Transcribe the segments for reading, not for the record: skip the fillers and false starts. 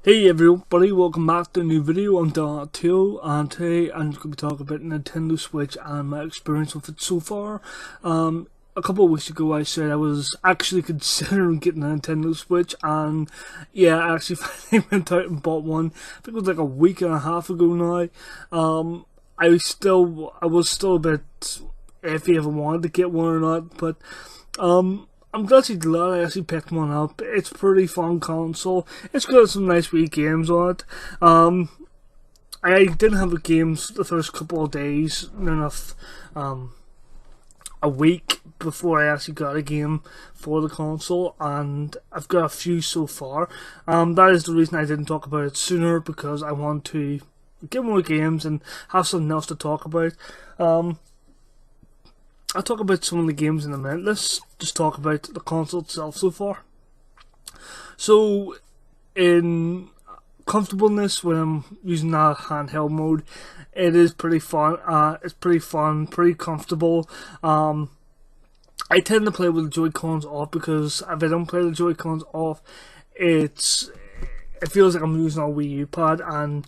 Hey everybody, welcome back to a new video. I'm Donatello, and today I'm just going to be talking about Nintendo Switch and my experience with it so far. A couple of weeks ago I said I was actually considering getting a Nintendo Switch, and yeah, I actually finally went out and bought one. I think it was like a week and a half ago now. I was still a bit iffy if I wanted to get one or not, but I'm actually glad I actually picked one up. It's a pretty fun console. It's got some nice wee games on it. I didn't have the games the first couple of days, enough a week before I actually got a game for the console, and I've got a few so far. That is the reason I didn't talk about it sooner, because I want to get more games and have something else to talk about. I'll talk about some of the games in a minute. Let's just talk about the console itself so far. So, in comfortableness, when I'm using that handheld mode, it is pretty fun. It's pretty fun, pretty comfortable. I tend to play with the Joy-Cons off, because if I don't play the Joy-Cons off, it feels like I'm using a Wii U pad, and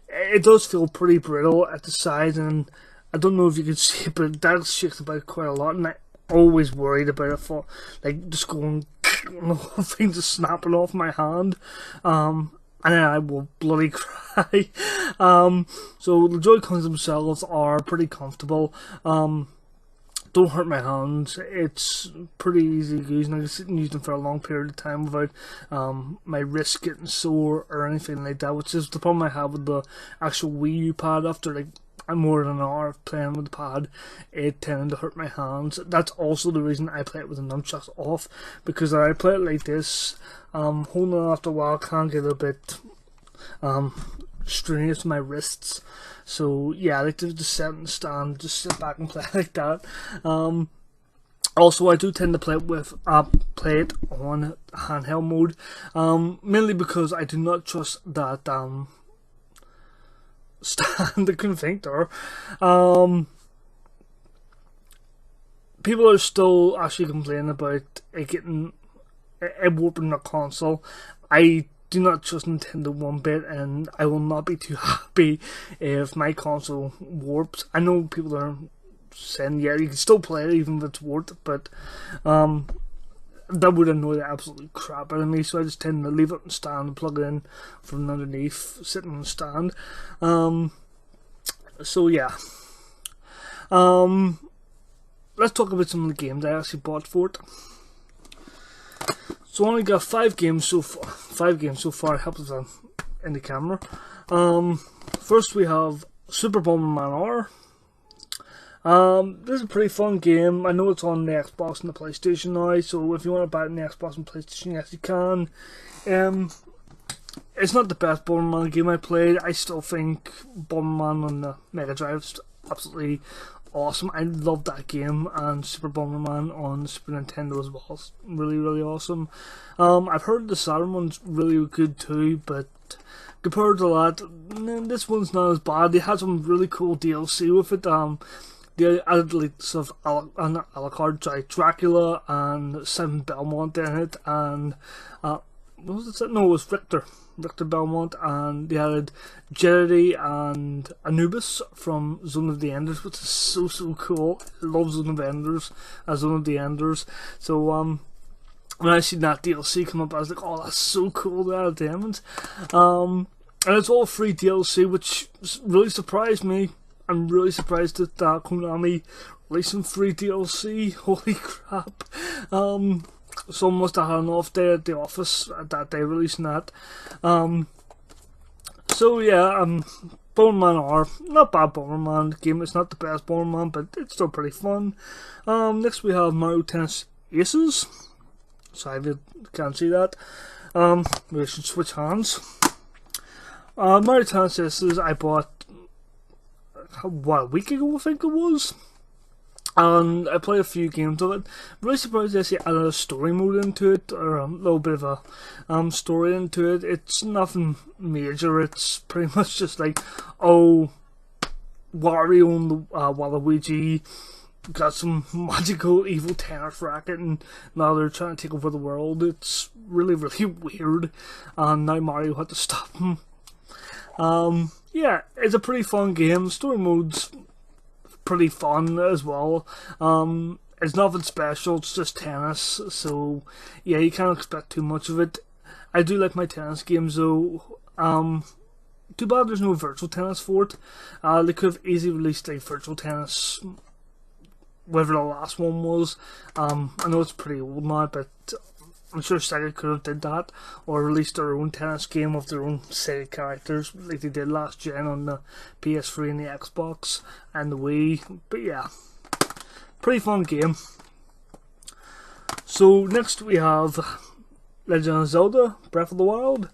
it does feel pretty brittle at the sides, and I don't know if you can see it, but that shakes about quite a lot, and I'm always worried about it for, like, just going, and the whole thing just snapping off my hand, and then I will bloody cry. So the Joy-Cons themselves are pretty comfortable. Don't hurt my hands. It's pretty easy to use, and I can sit and use them for a long period of time without my wrist getting sore or anything like that, which is the problem I have with the actual Wii U pad. After like more than an hour of playing with the pad, it tended to hurt my hands. That's also the reason I play it with the nunchucks off, because I play it like this, holding it after a while can get a bit strenuous to my wrists. So yeah, I like to just sit and stand, just sit back and play like that. Also, I do tend to play it on handheld mode, mainly because I do not trust that stand. I couldn't think there. People are still actually complaining about it warping the console. I do not trust Nintendo one bit, and I will not be too happy if my console warps. I know people are saying, yeah, you can still play it even if it's warped, but that would annoy the absolute crap out of me, so I just tend to leave it and stand and plug it in from underneath, sitting on the stand. So yeah. Let's talk about some of the games I actually bought for it. So I only got 5 games so far. 5 games so far. Helps us in the camera. First we have Super Bomberman R. This is a pretty fun game. I know it's on the Xbox and the PlayStation now, so if you want to buy it on the Xbox and PlayStation, yes you can. It's not the best Bomberman game I played. I still think Bomberman on the Mega Drive is absolutely awesome. I love that game, and Super Bomberman on the Super Nintendo as well. It's really, really awesome. I've heard the Saturn one's really good too, but compared to that, this one's not as bad. They had some really cool DLC with it. They added like stuff Dracula and Simon Belmont in it, and what was it? No, it was Victor Belmont, and they added Jerry and Anubis from Zone of the Enders, which is so cool. I love Zone of the Enders. So when I seen that DLC come up, I was like, oh, that's so cool, they added diamonds. And it's all free DLC, which really surprised me. I'm really surprised that Konami released some free DLC. Holy crap. Someone must have had an off day at the office that day releasing that. So yeah, Bomberman R, not bad Bomberman game. It's not the best Bomberman, but it's still pretty fun. Next we have Mario Tennis Aces. Sorry if you can't see that. We should switch hands. Mario Tennis Aces I bought a week ago, I think it was. And I played a few games of it. Really surprised they actually added a story mode into it, or a little bit of a story into it. It's nothing major. It's pretty much just like, oh, Wario and Waluigi got some magical evil tennis racket, and now they're trying to take over the world. It's really, really weird, and now Mario had to stop him. Yeah, it's a pretty fun game. Story mode's pretty fun as well. It's nothing special, it's just tennis, so yeah, you can't expect too much of it. I do like my tennis games though. Too bad there's no virtual tennis for it. They could have easily released a virtual tennis, whatever the last one was. I know it's pretty old now, but I'm sure Sega could have did that, or released their own tennis game of their own Sega characters, like they did last gen on the PS3 and the Xbox and the Wii. But yeah, pretty fun game. So next we have Legend of Zelda: Breath of the Wild.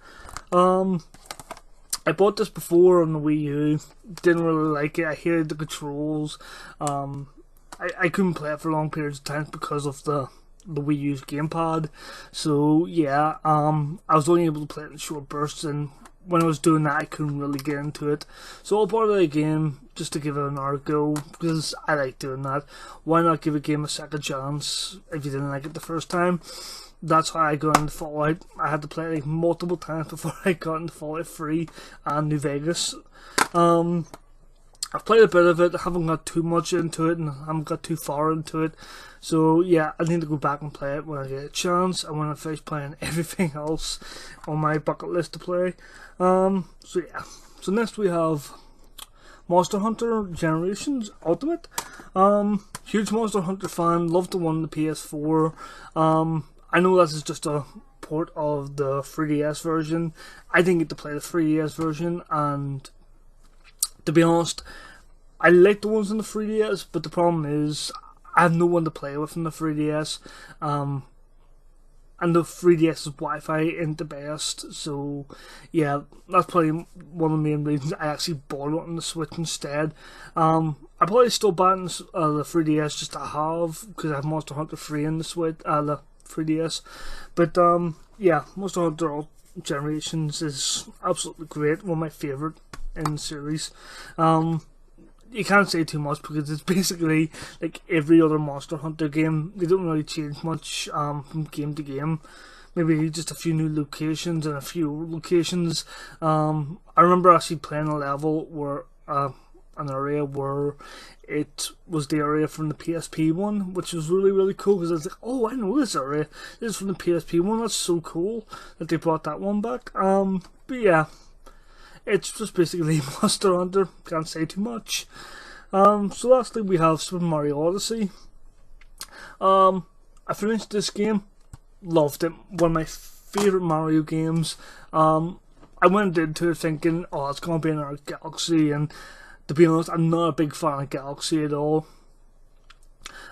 I bought this before on the Wii U, didn't really like it, I hated the controls. I couldn't play it for long periods of time because of the Wii U's gamepad. So yeah, I was only able to play it in short bursts, and when I was doing that I couldn't really get into it. So I bought it again just to give it another go, because I like doing that. Why not give a game a second chance if you didn't like it the first time? That's how I got into Fallout. I had to play it like multiple times before I got into Fallout 3 and New Vegas. I've played a bit of it, I haven't got too much into it, and I haven't got too far into it. So yeah, I need to go back and play it when I get a chance, and when I finish playing everything else on my bucket list to play. So yeah, so next we have Monster Hunter Generations Ultimate. Huge Monster Hunter fan, loved the one on the PS4. I know this is just a port of the 3DS version. I didn't get to play the 3DS version, and to be honest, I like the ones on the 3DS, but the problem is I have no one to play with on the 3DS, and the 3DS's Wi-Fi isn't the best, so yeah, that's probably one of the main reasons I actually bought it on the Switch instead. I probably still buy the 3DS just to have, because I have Monster Hunter 3 in the Switch, the 3DS, but yeah, Monster Hunter Generations is absolutely great, one of my favourite in the series. You can't say too much because it's basically like every other Monster Hunter game. They don't really change much from game to game. Maybe just a few new locations and a few old locations. I remember actually playing a level where an area where it was the area from the PSP one, which was really, really cool, because I was like, oh, I know this area. This is from the PSP one. That's so cool that they brought that one back. But yeah, it's just basically Monster Hunter, can't say too much. So lastly we have Super Mario Odyssey. I finished this game, loved it, one of my favourite Mario games. I went into it thinking, oh, it's going to be another Galaxy, and to be honest, I'm not a big fan of Galaxy at all.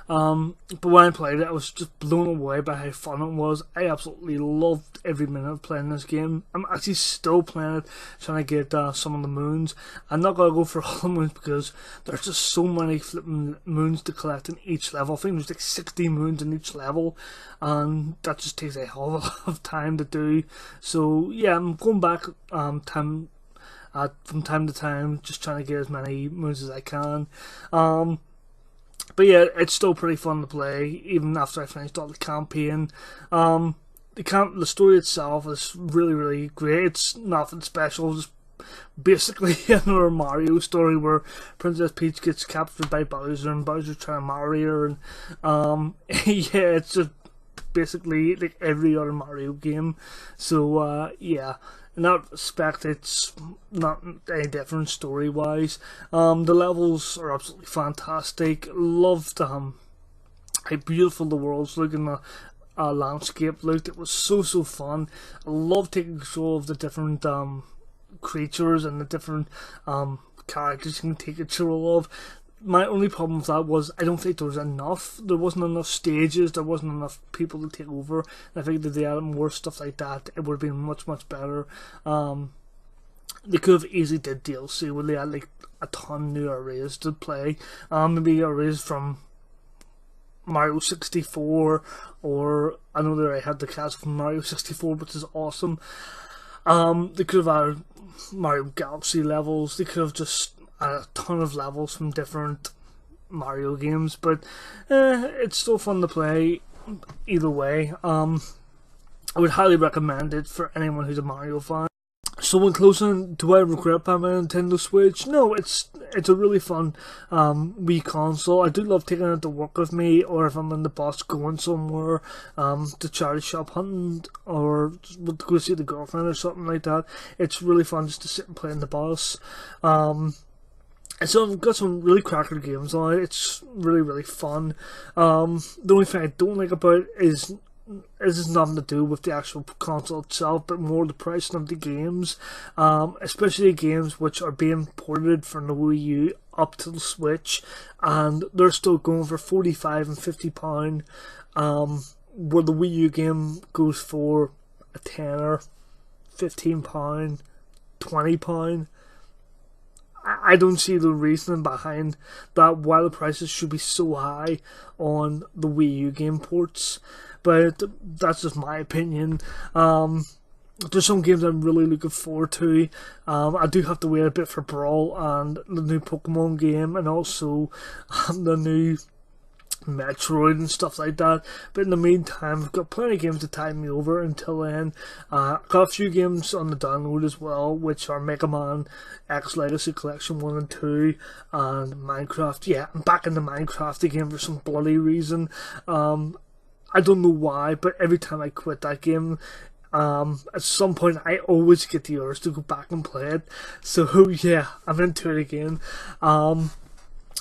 But when I played it, I was just blown away by how fun it was. I absolutely loved every minute of playing this game. I'm actually still playing it, trying to get some of the moons. I'm not going to go for all the moons because there's just so many flipping moons to collect in each level. I think there's like 60 moons in each level, and that just takes a hell of a lot of time to do. So yeah, I'm going back from time to time, just trying to get as many moons as I can. But yeah, it's still pretty fun to play, even after I finished all the campaign. The story itself is really, really great. It's nothing special, just basically another Mario story where Princess Peach gets captured by Bowser, and Bowser's trying to marry her, and yeah, it's just basically like every other Mario game. So yeah, in that respect, it's not any different story-wise. The levels are absolutely fantastic. Loved how beautiful the worlds look and the landscape looked. It was so fun. I love taking control of the different creatures and the different characters you can take control of. My only problem with that was I don't think there was enough. There wasn't enough stages. There wasn't enough people to take over. And I think that they added more stuff like that, it would have been much better. They could have easily did DLC where they had like a ton new areas to play. Maybe areas from Mario 64, or I know that I had the cast from Mario 64, which is awesome. They could have added Mario Galaxy levels. They could have just a ton of levels from different Mario games, but it's still fun to play either way. I would highly recommend it for anyone who's a Mario fan. So in closing, do I regret buying my Nintendo Switch? No, it's a really fun Wii console. I do love taking it to work with me, or if I'm in the bus going somewhere to charity shop hunting, or to go see the girlfriend or something like that. It's really fun just to sit and play in the bus. And so I've got some really cracker games on it. It's really, really fun. The only thing I don't like about it is nothing to do with the actual console itself, but more the pricing of the games, especially games which are being ported from the Wii U up to the Switch, and they're still going for £45 and £50, where the Wii U game goes for a tenner, £15, £20. I don't see the reasoning behind that, why the prices should be so high on the Wii U game ports. But that's just my opinion. There's some games I'm really looking forward to. I do have to wait a bit for Brawl and the new Pokemon game, and also the new Metroid and stuff like that. But in the meantime, I've got plenty of games to tide me over until then. I've got a few games on the download as well, which are Mega Man X Legacy Collection 1 and 2, and Minecraft. Yeah, I'm back into Minecraft again for some bloody reason. I don't know why, but every time I quit that game, at some point I always get the urge to go back and play it. So yeah, I'm into it again.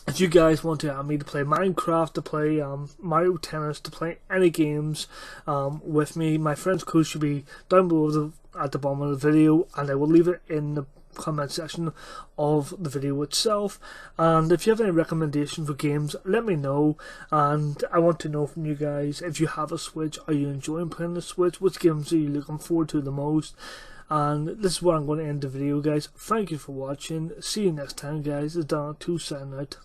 If you guys want to add me to play Minecraft, to play Mario Tennis, to play any games with me, my friend's code should be down below at the bottom of the video, and I will leave it in the comment section of the video itself. And if you have any recommendations for games, let me know. And I want to know from you guys, if you have a Switch, are you enjoying playing the Switch? Which games are you looking forward to the most? And this is where I'm going to end the video, guys. Thank you for watching. See you next time, guys. It's Donald 2 signing out.